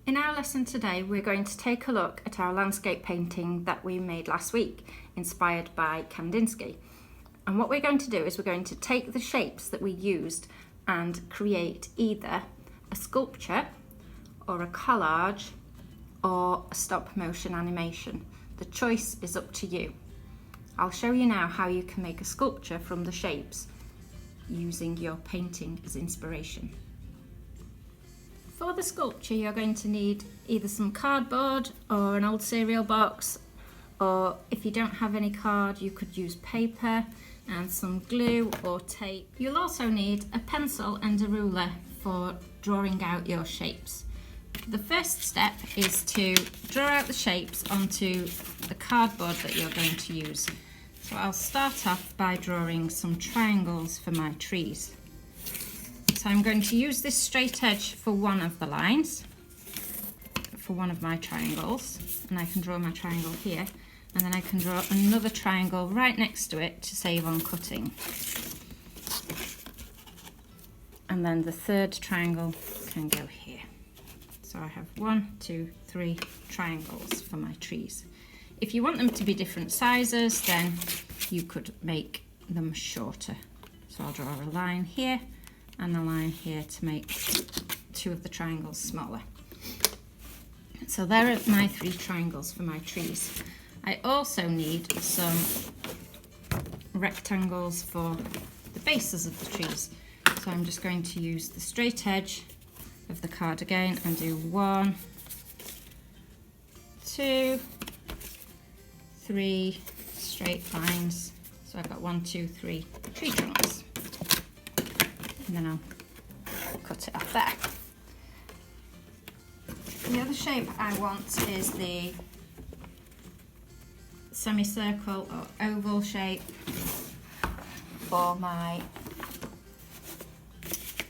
In our lesson today, we're going to take a look at our landscape painting that we made last week, inspired by Kandinsky. And what we're going to do is we're going to take the shapes that we used and create either a sculpture or a collage or a stop motion animation. The choice is up to you. I'll show you now how you can make a sculpture from the shapes using your painting as inspiration. For the sculpture, you're going to need either some cardboard or an old cereal box, or if you don't have any card, you could use paper and some glue or tape. You'll also need a pencil and a ruler for drawing out your shapes. The first step is to draw out the shapes onto the cardboard that you're going to use. So I'll start off by drawing some triangles for my trees. So I'm going to use this straight edge for one of the lines, for one of my triangles, and I can draw my triangle here, and then I can draw another triangle right next to it to save on cutting. And then the third triangle can go here. So I have 1, 2, 3 triangles for my trees. If you want them to be different sizes, then you could make them shorter. So I'll draw a line here and a line here to make two of the triangles smaller. So there are my 3 triangles for my trees. I also need some rectangles for the bases of the trees. So I'm just going to use the straight edge of the card again and do 1, 2, 3 straight lines. So I've got 1, 2, 3 tree trunks. And then I'll cut it off there. The other shape I want is the semicircle or oval shape for my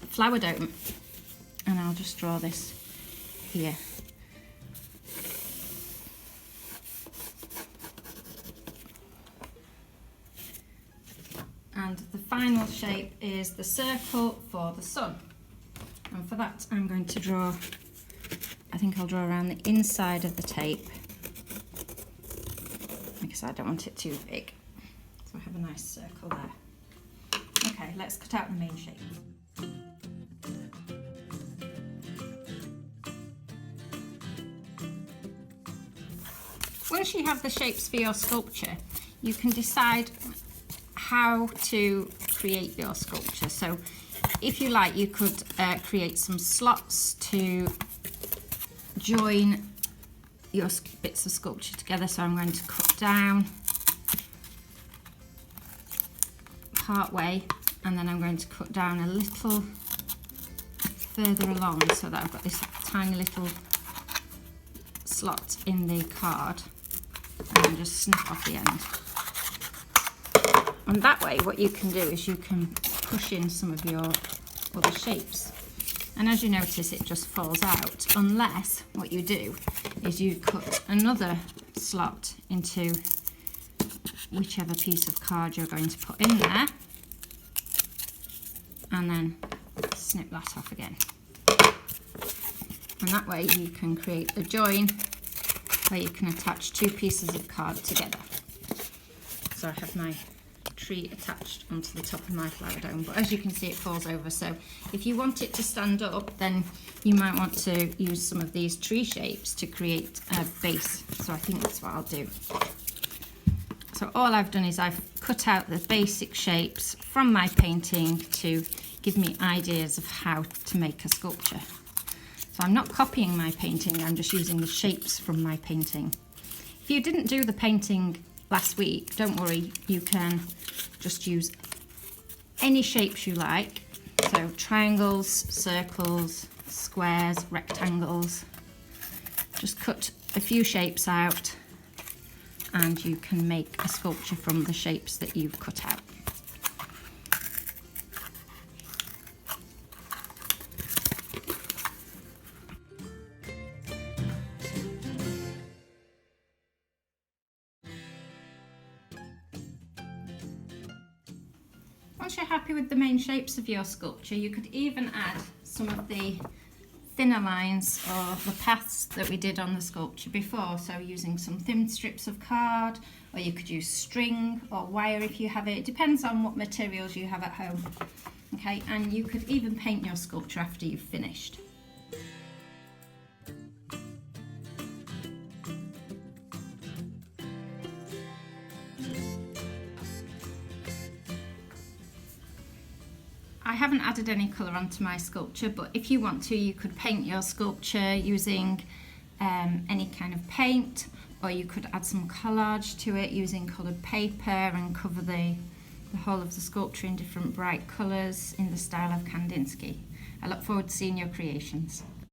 flower dome. And I'll just draw this here. And the final shape is the circle for the sun. And for that I'm going to draw, I think I'll draw around the inside of the tape because I don't want it too big. So I have a nice circle there. Okay, let's cut out the main shape. Once you have the shapes for your sculpture, you can decide how to create your sculpture. So if you like, you could create some slots to join your bits of sculpture together. So I'm going to cut down part way, and then I'm going to cut down a little further along so that I've got this tiny little slot in the card, and then just snip off the end. And that way what you can do is you can push in some of your other shapes. And as you notice, it just falls out, unless what you do is you cut another slot into whichever piece of card you're going to put in there, and then snip that off again. And that way you can create a join where you can attach 2 pieces of card together. So I have my tree attached onto the top of my flower dome, but as you can see, it falls over. So if you want it to stand up, then you might want to use some of these tree shapes to create a base. So I think that's what I'll do. So all I've done is I've cut out the basic shapes from my painting to give me ideas of how to make a sculpture. So I'm not copying my painting, I'm just using the shapes from my painting. If you didn't do the painting last week, don't worry, you can just use any shapes you like. So triangles, circles, squares, rectangles. Just cut a few shapes out and you can make a sculpture from the shapes that you've cut out. Once you're happy with the main shapes of your sculpture, you could even add some of the thinner lines or the paths that we did on the sculpture before, so using some thin strips of card, or you could use string or wire if you have it. It depends on what materials you have at home. Okay, and you could even paint your sculpture after you've finished. I haven't added any colour onto my sculpture, but if you want to, you could paint your sculpture using any kind of paint, or you could add some collage to it using coloured paper and cover the whole of the sculpture in different bright colours in the style of Kandinsky. I look forward to seeing your creations.